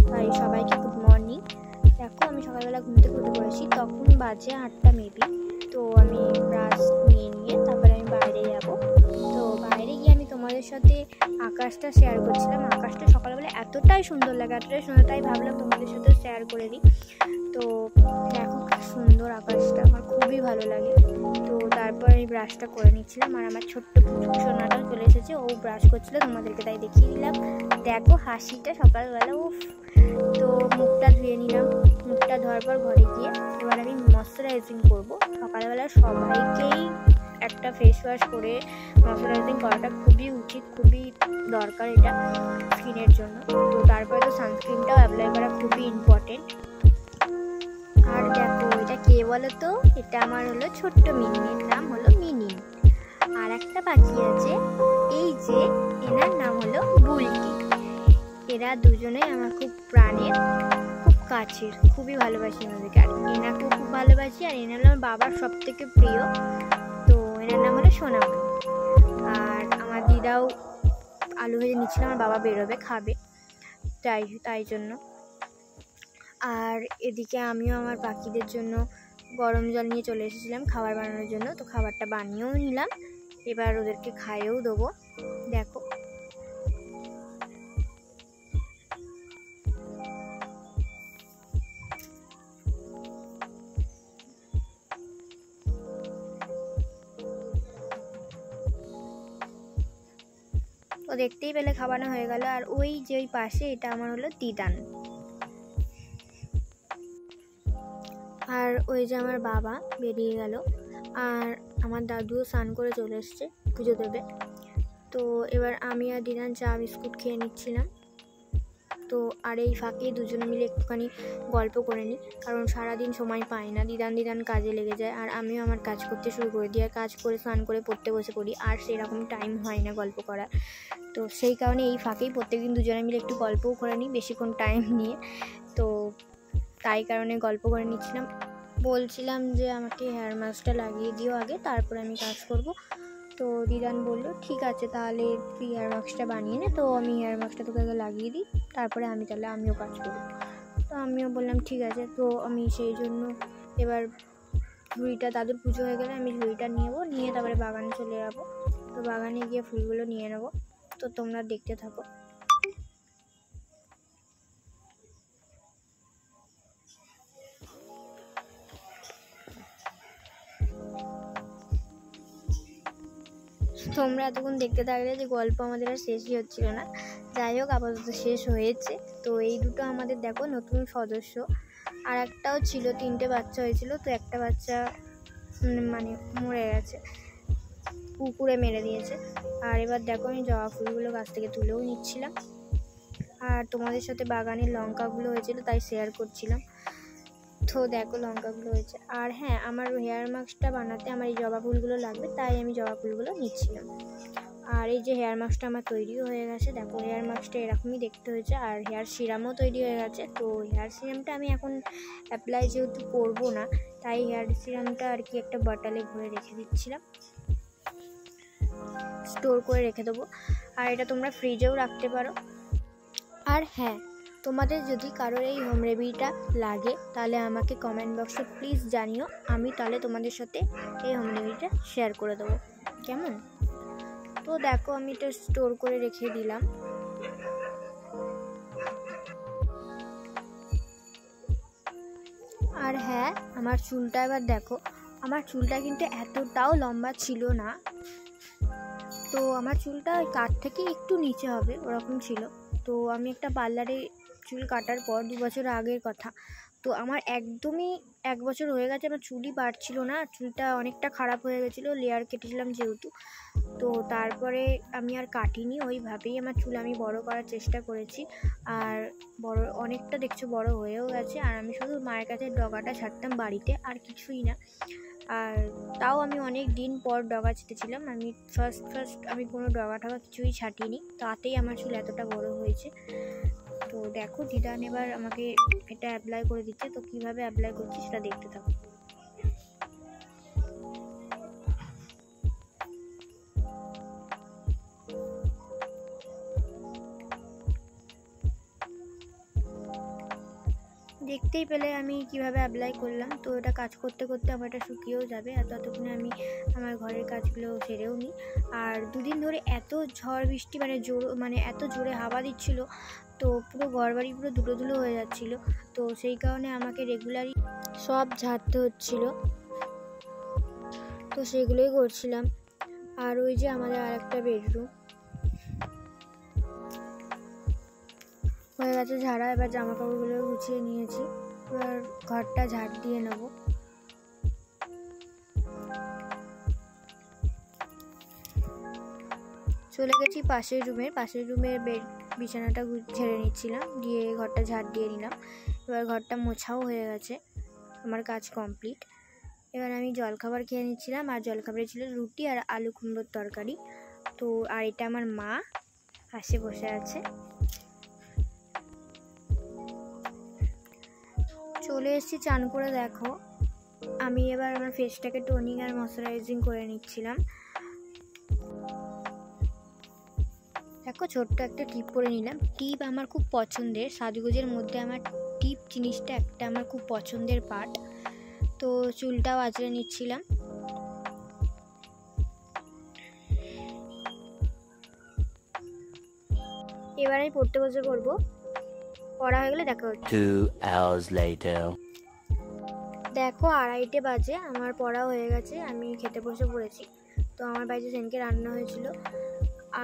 তাই সবাইকে good morning. দেখো আমি সকালবেলা ঘুম থেকে উঠে পড়েছি, তখন বাজে 8টা মেবি। তো আমি ব্রাশ নিয়ে তারপরে আমি বাইরে যাব। তো বাইরে গিয়ে আমি তোমাদের সাথে আকাশটা শেয়ার করছিলাম। আকাশটা সকালবেলা এতটাই সুন্দর লাগে, তাই ভাবলাম তোমাদের সাথে শেয়ার করে দিই। তো দেখো কি সুন্দর আকাশটা, আমার খুবই ভালো লাগে। তো তারপর আমি ব্রাশটা করে নিচ্ছিলাম, আর আমার ছোট্ট সোনাটাও চলে এসেছে, ও ব্রাশ করছিল, তোমাদেরকে তাই দেখিয়ে দিলাম। দেখো হাসিটা সকালবেলা। ও তো মুখটা ধুয়ে নিলাম, মুখটা ধোয়ার পর ঘরে গিয়ে এবার আমি ময়শ্চারাইজিং করবো। সকালবেলা সবাইকেই একটা ফেস ওয়াশ করে ময়শ্চারাইজিং করাটা খুবই উচিত, খুবই দরকার এটা স্কিনের জন্য। তো তারপরে তো সানস্ক্রিনটাও অ্যাপ্লাই করা খুবই ইম্পর্টেন্ট। আর দেখো এটা কে বলো তো, এটা আমার হলো ছোট্ট মিনির নাম হলো মিনি। আর একটা পাখি আছে, এই যে এনার নাম হলো বুলটি। এরা দুজনেই আমার খুব প্রাণের, খুব কাছের, খুবই ভালোবাসি ওদেরকে। আর এনাকেও খুব ভালোবাসি, আর এনার আমার বাবার সব থেকে প্রিয়। তো এনার নাম হলো সোনামণি। আর আমার দিদাও আলু ভেজে নিচ্ছিল, আমার বাবা বেরোবে খাবে, তাই জন্য। আর এদিকে আমিও আমার পাখিদের জন্য গরম জল নিয়ে চলে এসেছিলাম খাবার বানানোর জন্য। তো খাবারটা বানিয়েও নিলাম, এবার ওদেরকে খাইয়েও দেবো। দেখো তো দেখতেই পেলে খাওয়ানো হয়ে গেল। আর ওই যে ওই পাশে এটা আমার হলো দিদান। আর ওই যে আমার বাবা বেরিয়ে গেল, আর আমার দাদুও স্নান করে চলে এসছে পুজো দেবে। তো এবার আমি আর দিদান চা বিস্কুট খেয়ে নিচ্ছিলাম। তো আর এই ফাঁকে দুজনে মিলে একটুখানি গল্প করে নিই, কারণ সারাদিন সময় পাই না, দিদান কাজে লেগে যায়, আর আমিও আমার কাজ করতে শুরু করে দিই। আর কাজ করে স্নান করে পড়তে বসে পড়ি, আর সেরকম টাইম হয় না গল্প করার। তো সেই কারণে এই ফাঁকেই প্রত্যেকদিন দুজনে মিলে একটু গল্পও করে নিই বেশিক্ষণ টাইম নিয়ে। তো তাই কারণে গল্প করে নিচ্ছিলাম। বলছিলাম যে আমাকে হেয়ার মাস্কটা লাগিয়ে দিও আগে, তারপরে আমি কাজ করব। তো দিদান বললো ঠিক আছে, তাহলে তুই হেয়ার মাস্কটা বানিয়ে নে। তো আমি হেয়ার মাস্কটা তোকে আগে লাগিয়ে দিই, তারপরে আমিও কাজ করব। তো আমিও বললাম ঠিক আছে। তো আমি সেই জন্য এবার ঝুড়িটা, দাদুর পুজো হয়ে গেলে আমি ঝুড়িটা নিয়ে তারপরে বাগানে চলে যাবো। তো বাগানে গিয়ে ফুলগুলো নিয়ে নেবো। তো তোমরা দেখতে থাকো। তোমরা এতক্ষণ দেখতে থাকলে যে গল্প আমাদের আর শেষই হচ্ছিল না। যাই হোক, আপাতত শেষ হয়েছে। তো এই দুটো আমাদের দেখো নতুন সদস্য। আর একটাও ছিল, 3টে বাচ্চা হয়েছিল, তো একটা বাচ্চা মানে মরে গেছে, কুকুরে মেরে দিয়েছে। আর এবার দেখো আমি জবা ফুলগুলো গাছ থেকে তুলেও নিচ্ছিলাম, আর তোমাদের সাথে বাগানের লঙ্কাগুলো হয়েছিল তাই শেয়ার করছিলাম। তো দেখো লঙ্কাগুলো হয়েছে। আর হ্যাঁ, আমার হেয়ার মাস্কটা বানাতে আমার এই জবা ফুলগুলো লাগবে, তাই আমি জবা ফুলগুলো নিচ্ছিলাম। আর এই যে হেয়ার মাস্কটা আমার তৈরিও হয়ে গেছে, দেখো হেয়ার মাস্কটা এরকমই দেখতে হয়েছে। আর হেয়ার সিরামও তৈরি হয়ে গেছে। তো হেয়ার সিরামটা আমি এখন অ্যাপ্লাই যেহেতু করবো না, তাই হেয়ার সিরামটা আর কি একটা বটলে ভরে রেখে দিচ্ছিলাম, স্টোর করে রেখে দেবো। আর এটা তোমরা ফ্রিজেও রাখতে পারো। আর হ্যাঁ, তোমাদের যদি কারোর এই হোম রেমেডিটা লাগে তাহলে আমাকে কমেন্ট বক্সে প্লিজ জানিও, আমি তাহলে তোমাদের সাথে এই হোম রেমেডিটা শেয়ার করে দেবো, কেমন? তো দেখো আমি এটা স্টোর করে রেখে দিলাম। আর হ্যাঁ, আমার চুলটা এবার দেখো, আমার চুলটা কিন্তু এতটাও লম্বা ছিল না। তো আমার চুলটা ওই কাট থেকে একটু নিচে হবে ওরকম ছিল। তো আমি একটা পার্লারে চুল কাটার পর 2 বছর আগের কথা, তো আমার একদমই 1 বছর হয়ে গেছে, আমার চুলই বাড়ছিল না, চুলটা অনেকটা খারাপ হয়ে গেছিলো, লেয়ার কেটেছিলাম যেহেতু। তো তারপরে আমি আর কাটিনি, ওইভাবেই আমার চুল আমি বড় করার চেষ্টা করেছি। আর অনেকটা দেখছো বড় হয়েও গেছে। আর আমি শুধু মায়ের কাছে ডগাটা ছাড়তাম বাড়িতে, আর কিছুই না। আর তাও আমি অনেক দিন পর ডগা ছেটেছিলাম, আমি ফার্স্ট আমি কোনো ডগা টগা কিছুই ছাটিনি, তাতেই আমার চুল এতটা বড় হয়েছে। তো দেখো দিদান এবার আমাকে এটা অ্যাপ্লাই করে দিচ্ছে। তো কীভাবে অ্যাপ্লাই করছি সেটা দেখতে থাকো। দেখতেই পেলে আমি কিভাবে অ্যাপ্লাই করলাম। তো এটা কাজ করতে করতে আমার এটা শুকিয়েও যাবে, আর ততক্ষণে আমি আমার ঘরের কাজগুলো সেরেও নিই। আর দুদিন ধরে এত ঝড় বৃষ্টি মানে এত জোরে হাওয়া দিচ্ছিল, তো পুরো ঘরবাড়ি পুরো ধুলো ধুলো হয়ে যাচ্ছিলো। তো সেই কারণে আমাকে রেগুলারই সব ঝাড়তে হচ্ছিল, তো সেগুলোই করছিলাম। আর ওই যে আমাদের আর একটা বেডরুম হয়ে গেছে ঝাড়া। এবার জামা কাপড়গুলো গুছিয়ে নিয়েছি, এবার ঘরটা ঝাড় দিয়ে নেব। চলে গেছি পাশের রুমের বেড বিছানাটা ঝেড়ে নিচ্ছিলাম, দিয়ে ঘরটা ঝাড় দিয়ে নিলাম। এবার ঘরটা মোছাও হয়ে গেছে, আমার কাজ কমপ্লিট। এবার আমি জলখাবার খেয়ে নিচ্ছিলাম, আর জলখাবারে ছিল রুটি আর আলু কুমড়োর তরকারি। তো আর এটা আমার মা পাশে বসে আছে। চলে এসেছি চান করে। দেখো আমি এবার আমার ফেসটাকে টোনিং আর ময়শ্চারাইজিং করে নিচ্ছিলাম। দেখো ছোট্ট একটা টিপ পরে নিলাম। টিপ আমার খুব পছন্দের, সাজগোজের মধ্যে আমার টিপ জিনিসটা একটা আমার খুব পছন্দের পার্ট। তো চুলটাও আঁচড়ে নিচ্ছিলাম। এবার আমি পড়তে বসে পড়বো, পড়া হয়ে গেলে দেখা হচ্ছে। 2 hours later. দেখো 2:30 বাজে, আমার পড়া হয়ে গেছে, আমি খেতে বসে পড়েছি। তো আমার বাড়িতে সেদিনকে রান্না হয়েছিল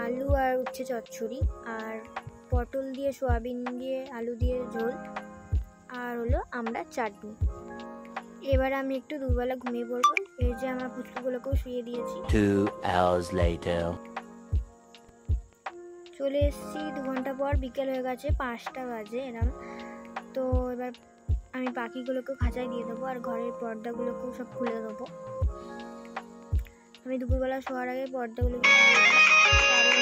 আলু আর উচ্ছে চচ্চড়ি, আর পটল দিয়ে সোয়াবিন দিয়ে আলু দিয়ে ঝোল, আর হলো আমরা চাটনি। এবার আমি একটু দুবেলা ঘুমিয়ে পড়বো। এই যে আমার পুচকুগুলোকেও শুয়ে দিয়েছি। 2 hours later. চলে এসেছি 2 ঘন্টা পর, বিকেল হয়ে গেছে 5টা বাজে এরম। তো এবার আমি পাখিগুলোকেও খাঁচায় দিয়ে দেবো, আর ঘরের পর্দাগুলোকেও সব খুলে দেবো। আমি দুপুরবেলা শোয়ার আগে পর্দাগুলো, কারণ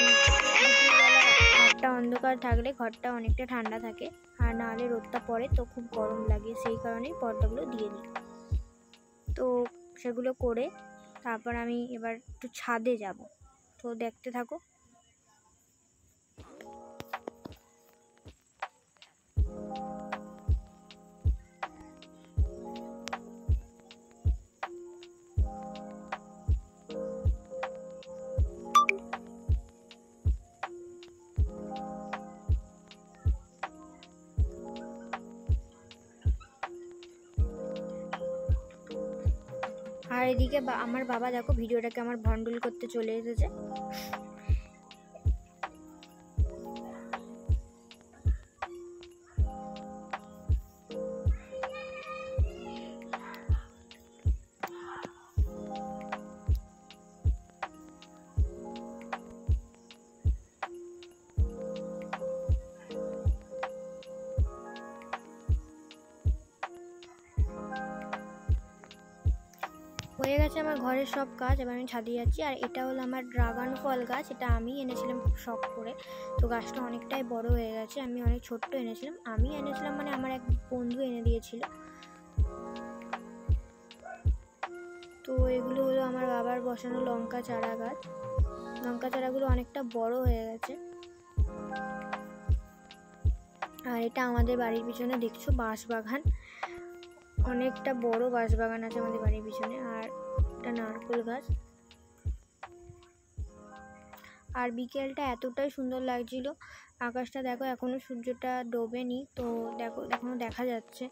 দুপুরবেলা ঘরটা অন্ধকার থাকলে ঘরটা অনেকটা ঠান্ডা থাকে, আর নাহলে রোদটা পড়ে তো খুব গরম লাগে, সেই কারণেই পর্দাগুলো দিয়ে দিই। তো সেগুলো করে তারপর আমি এবার একটু ছাদে যাব, তো দেখতে থাকো। আর এদিকে আমার বাবা দেখো ভিডিওটাকে আমার ভন্ডুল করতে চলে এসেছে। হয়ে গেছে আমার ঘরের সব কাজ, এবার আমি ছাদে যাচ্ছি। আর এটা হলো আমার ড্রাগন ফল গাছ, এটা আমি এনেছিলাম খুব শখ করে। তো গাছটা অনেকটাই বড় হয়ে গেছে, আমি অনেক ছোট্ট এনেছিলাম। আমি এনেছিলাম মানে আমার এক বন্ধু এনে দিয়েছিল। তো এগুলো হলো আমার বাবার বসানো লঙ্কা চারা গাছ। লঙ্কা চারাগুলো অনেকটা বড় হয়ে গেছে। আর এটা আমাদের বাড়ির পিছনে দেখছো বাঁশবাগান, অনেকটা বড় বাঁশবাগান আছে আমাদের বাড়ির পিছনে। আর একটা নারকেল গাছ। আর বিকেলটা এতটাই সুন্দর লাগছিল, আকাশটা দেখো এখনো সূর্যটা ডোবেনি, তো দেখো এখনো দেখা যাচ্ছে।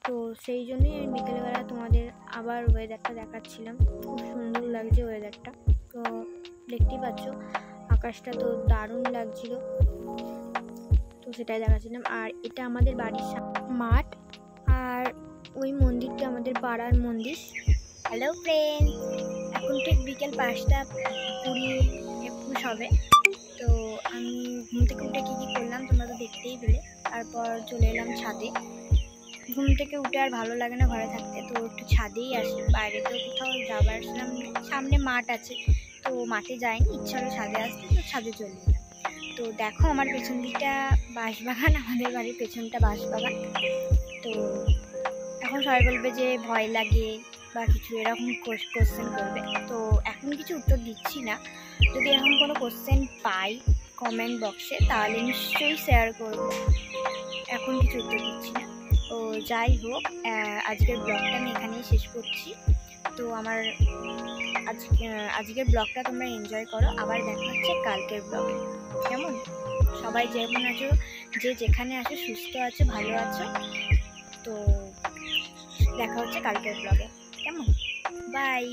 তো সেই জন্যই আমি বিকেলবেলা তোমাদের আবার ওয়েদারটা দেখাচ্ছিলাম। খুব সুন্দর লাগছে ওয়েদারটা, তো দেখতেই পাচ্ছ আকাশটা তো দারুণ লাগছিল, তো সেটাই দেখাচ্ছিলাম। আর এটা আমাদের বাড়ির মাঠ, আর ওই মন্দিরটা আমাদের পাড়ার মন্দির। হ্যালো ফ্রেন্ড, এখন ঠিক বিকেল 5:20 হবে। তো আমি ঘুম থেকে উঠে কী করলাম তোমরা তো দেখতেই পেলে। তারপর চলে এলাম ছাদে। ঘুম থেকে উঠে আর ভালো লাগে না ঘরে থাকতে, তো একটু ছাদেই আসি। বাইরে তো কোথাও যাবার সামনে মাঠ আছে, তো মাঠে যাইনি, ইচ্ছা হলো ছাদে আসতে, তো ছাদে চলে এলাম। তো দেখো আমার পেছন দিকটা বাঁশবাগান, আমাদের বাড়ির পেছনটা বাঁশবাগান। তো এখন সবাই বলবে যে ভয় লাগে বা কিছু এরকম কোশ্চেন করবে, তো এখন কিছু উত্তর দিচ্ছি না। যদি এরকম কোনো কোশ্চেন পাই কমেন্ট বক্সে তাহলে নিশ্চয়ই শেয়ার করব, এখন কিছু উত্তর দিচ্ছি না। তো যাই হোক, আজকের ব্লগটা আমি এখানেই শেষ করছি। তো আমার আজকের ব্লগটা তোমরা এনজয় করো। আবার দেখা হচ্ছে কালকের ব্লগে। কেমন? সবাই যেমন আছো, যে যেখানে আছো, সুস্থ আছো, ভালো আছো। তো দেখা হচ্ছে কালকের ব্লগে। কেমন? বাই।